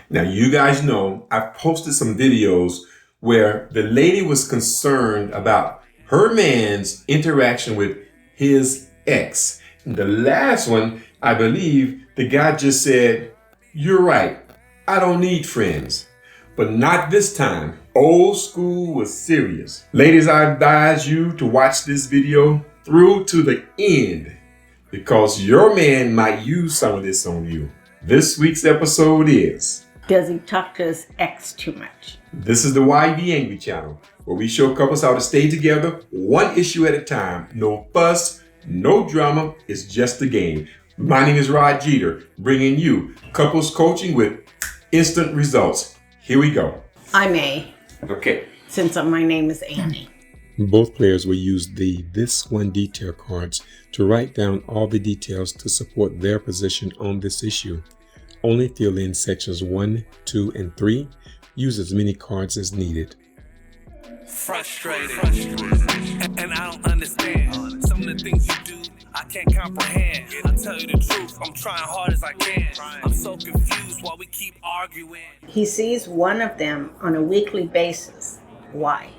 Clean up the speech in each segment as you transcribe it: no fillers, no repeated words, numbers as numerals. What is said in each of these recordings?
Now, you guys know I've posted some videos where the lady was concerned about her man's interaction with his ex. And the last one, I believe the guy just said, "You're right, I don't need friends." But not this time. Old school was serious. Ladies, I advise you to watch this video through to the end because your man might use some of this on you. This week's episode is... Does he talk to his ex too much? This is the YBAngry channel, where we show couples how to stay together one issue at a time. No fuss, no drama, it's just a game. My name is Rod Jeter, bringing you couples coaching with instant results. Here we go. I'm A. Okay. Since my name is Annie. Both players will use the This One detail cards to write down all the details to support their position on this issue. Only fill in sections 1, 2, and 3. Use as many cards as needed. Frustrated. And I don't understand some of the things you do. I can't comprehend. I'll tell you the truth, I'm trying hard as I can. I'm so confused while we keep arguing. He sees one of them on a weekly basis. Why?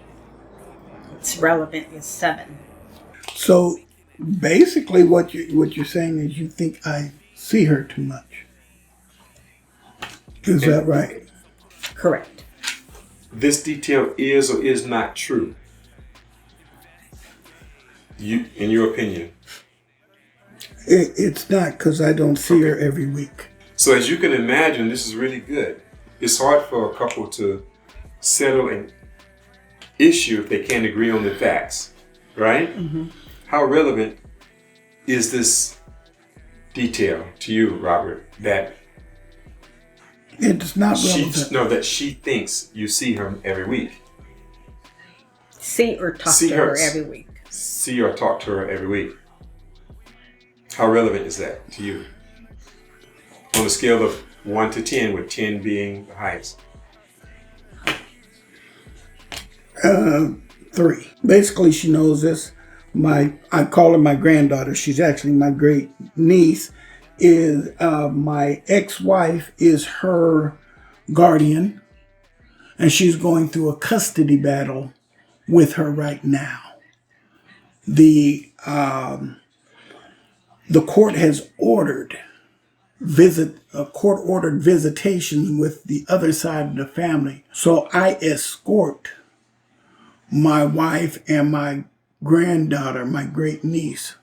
It's relevant is 7. So basically what you're saying is you think I see her too much. Is that right? Correct. This detail is or is not true. In your opinion. It's not, because I don't see her every week. So as you can imagine, this is really good. It's hard for a couple to settle an issue if they can't agree on the facts, right? Mm-hmm. How relevant is this detail to you, Robert, that it's not relevant? That she thinks you see her every week? See or talk to her every week. See or talk to her every week. How relevant is that to you? On a scale of 1 to 10, with 10 being the highest. 3. Basically, she knows this. I call her my granddaughter. She's actually my great niece. Is my ex-wife is her guardian, and she's going through a custody battle with her right now. The court has ordered court-ordered visitations with the other side of the family. So I escort my wife and my granddaughter, my great niece,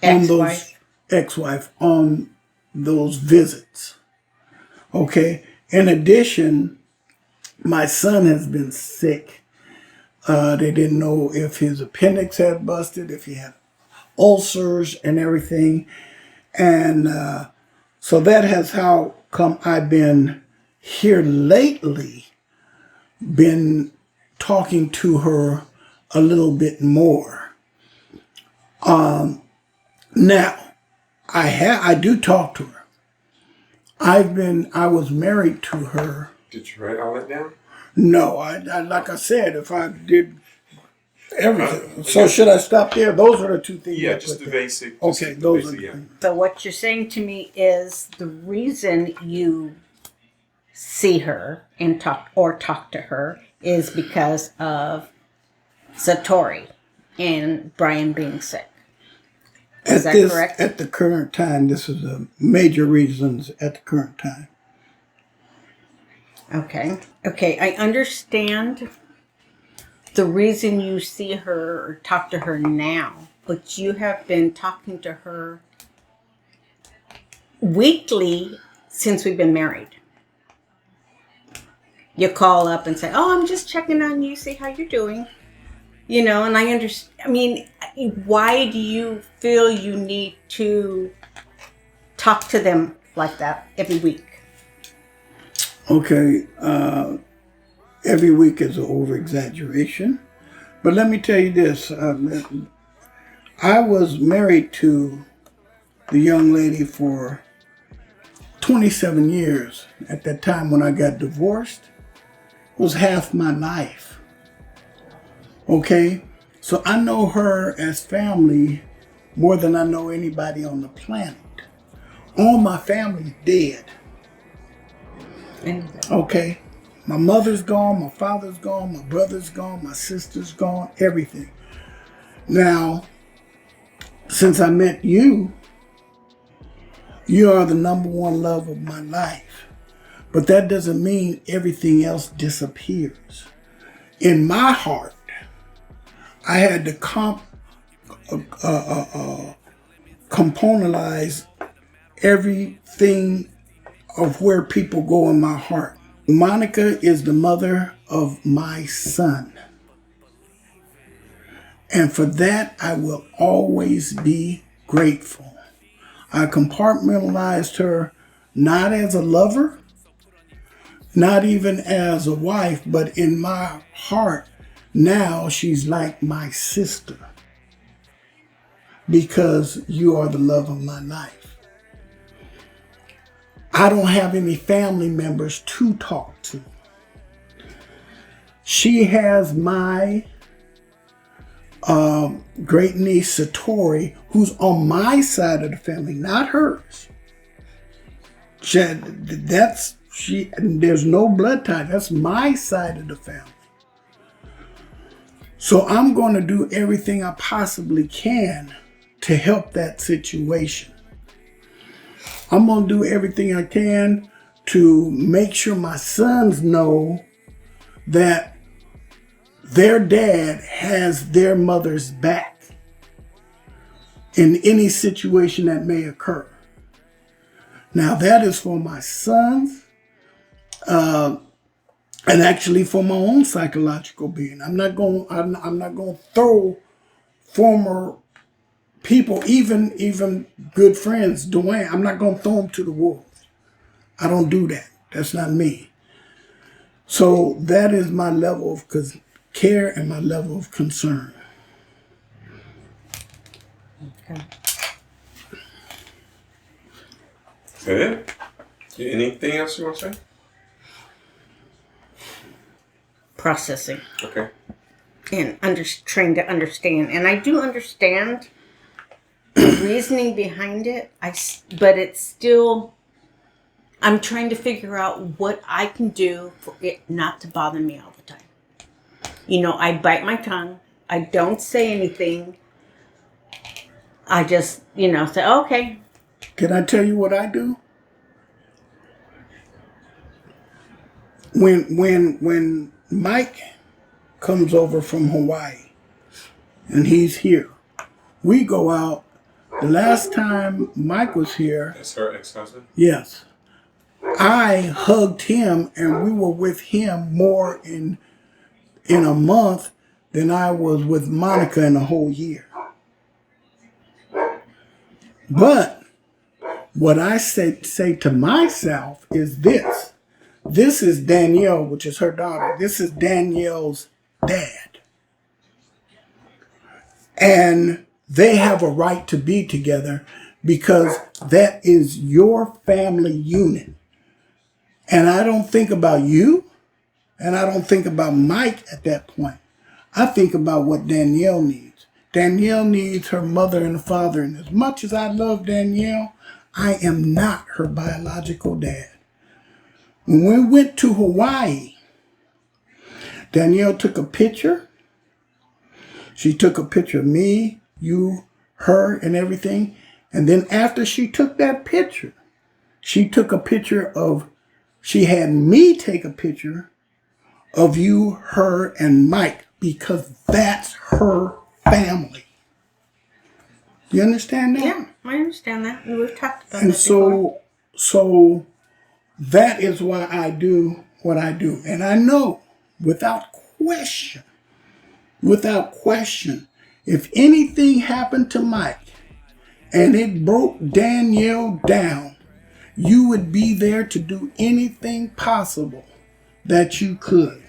ex-wife on those visits. Okay. In addition, my son has been sick. They didn't know if his appendix had busted, if he had ulcers and everything. And so that has how come I've been here lately, been talking to her a little bit more. Now, I do talk to her. I was married to her. Did you write all that down? No, I like I said, if I did everything. So should I stop there? Those are the two things. Yeah, just the basic. Okay, those are the things. So what you're saying to me is the reason you see her and talk to her is because of Satori and Brian being sick. Is that correct? At the current time, this is the major reasons at the current time. Okay, I understand the reason you see her or talk to her now, but you have been talking to her weekly since we've been married. You call up and say, "Oh, I'm just checking on you, see how you're doing." You know, and I understand. I mean, why do you feel you need to talk to them like that every week? Okay, every week is an over-exaggeration. But let me tell you this. I was married to the young lady for 27 years. At that time when I got divorced, it was half my life. Okay? So I know her as family more than I know anybody on the planet. All my family's dead. Okay. My mother's gone, my father's gone, my brother's gone, my sister's gone, everything. Now, since I met you, you are the number one love of my life. But that doesn't mean everything else disappears. In my heart, I had to componentize everything of where people go in my heart. Monica is the mother of my son. And for that, I will always be grateful. I compartmentalized her not as a lover, not even as a wife, but in my heart, now she's like my sister. Because you are the love of my life. I don't have any family members to talk to. She has my great niece Satori, who's on my side of the family, not hers. There's no blood tie. That's my side of the family. So I'm going to do everything I possibly can to help that situation. I'm going to do everything I can to make sure my sons know that their dad has their mother's back in any situation that may occur. Now that is for my sons, and actually for my own psychological being. I'm not going to throw former people, even good friends, Dwayne, I'm not going to throw them to the wolves. I don't do that. That's not me. So that is my level of care and my level of concern. Okay. Is that it? Anything else you want to say? Processing. Okay. And trying to understand. And I do understand the reasoning behind it. But it's still, I'm trying to figure out what I can do for it not to bother me all the time. You know, I bite my tongue. I don't say anything. I just, say, okay. Can I tell you what I do? When Mike comes over from Hawaii and he's here, we go out. The last time Mike was here, That's her ex-husband? yes, I hugged him and we were with him more in a month than I was with Monica in a whole year. But what I say to myself is this. This is Danielle, which is her daughter. This is Danielle's dad. And they have a right to be together because that is your family unit. And I don't think about you, and I don't think about Mike at that point. I think about what Danielle needs. Danielle needs her mother and father. And as much as I love Danielle, I am not her biological dad. When we went to Hawaii, Danielle took a picture. She took a picture of me, you, her, and everything. And then after she took that picture, she took a picture of, she had me take a picture of you, her, and Mike, because that's her family. You understand that? Yeah, I understand that. We've talked about and that before. So that is why I do what I do. And I know without question, if anything happened to Mike and it broke Danielle down, you would be there to do anything possible that you could.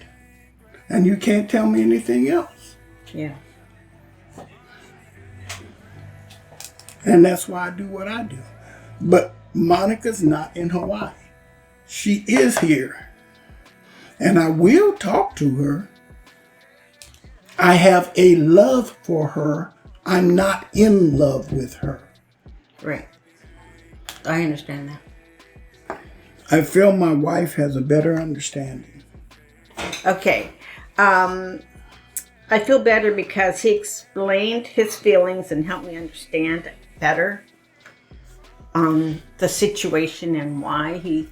And you can't tell me anything else. Yeah. And that's why I do what I do. But Monica's not in Hawaii. She is here. And I will talk to her. I have a love for her. I'm not in love with her. Right. I understand that. I feel my wife has a better understanding. Okay. I feel better because he explained his feelings and helped me understand better the situation and why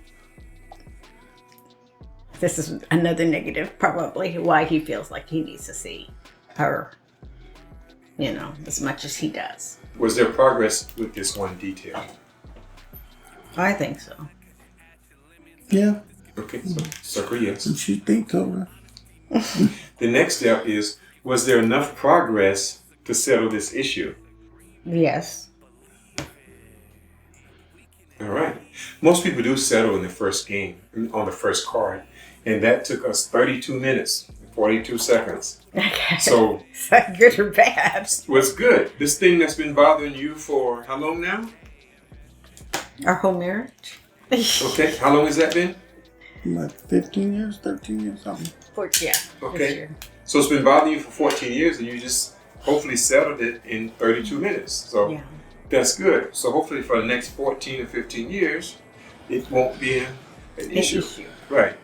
this is another negative probably, why he feels like he needs to see her, as much as he does. Was there progress with this one detail? I think so. Yeah. Okay, so circle yes. And she thinks over. The next step is, was there enough progress to settle this issue? Yes. All right. Most people do settle in the first game, on the first card. And that took us 32 minutes, 42 seconds. Okay. So, is that good or bad? what's good? This thing that's been bothering you for how long now? Our whole marriage? Okay. How long has that been? Like 15 years, 13 years, something. Yeah. Okay. So it's been bothering you for 14 years and you just hopefully settled it in 32 minutes. So Yeah. that's good. So hopefully for the next 14 or 15 years, it won't be an issue. Right.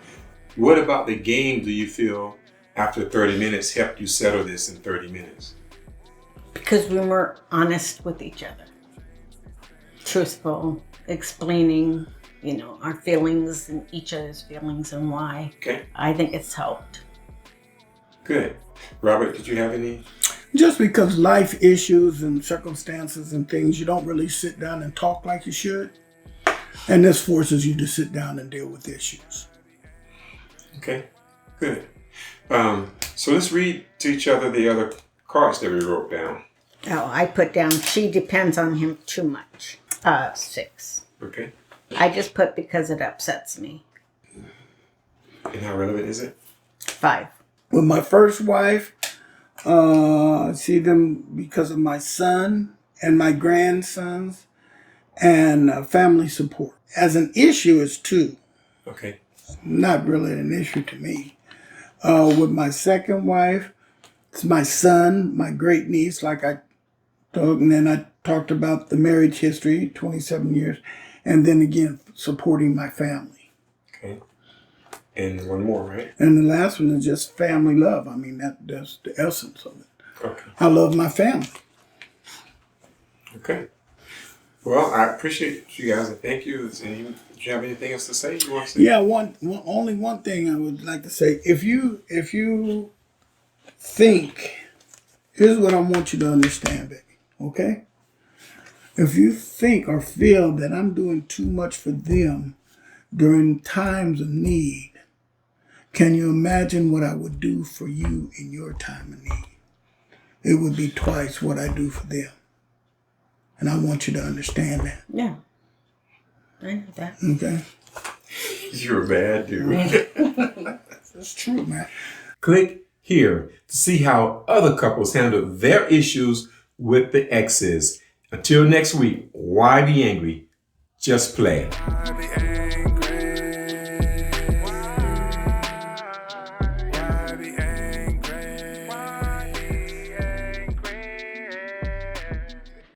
What about the game do you feel after 30 minutes helped you settle this in 30 minutes? Because we were honest with each other. Truthful, explaining, our feelings and each other's feelings and why. Okay. I think it's helped. Good. Robert, did you have any? Just because life issues and circumstances and things, you don't really sit down and talk like you should. And this forces you to sit down and deal with issues. Okay. Good. So let's read to each other the other cards that we wrote down. Oh, I put down, she depends on him too much. 6. Okay. I just put because it upsets me. And how relevant is it? 5. With my first wife, I see them because of my son and my grandsons and family support. As an issue, it's 2. Okay. Not really an issue to me. With my second wife, it's my son, my great niece, like I talked, and then I talked about the marriage history, 27 years, and then again, supporting my family. Okay. And one more, right? And the last one is just family love. I mean, that's the essence of it. Okay. I love my family. Okay. Well, I appreciate you guys and thank you. Do you have anything else to say? You want to say? Yeah, only one thing I would like to say. If you think, here's what I want you to understand, baby. Okay? If you think or feel that I'm doing too much for them during times of need, can you imagine what I would do for you in your time of need? It would be twice what I do for them. And I want you to understand that. Yeah. I know that. Okay? You're a bad dude. That's true, man. Click here to see how other couples handle their issues with the exes. Until next week, why be angry? Just play. YBAngry.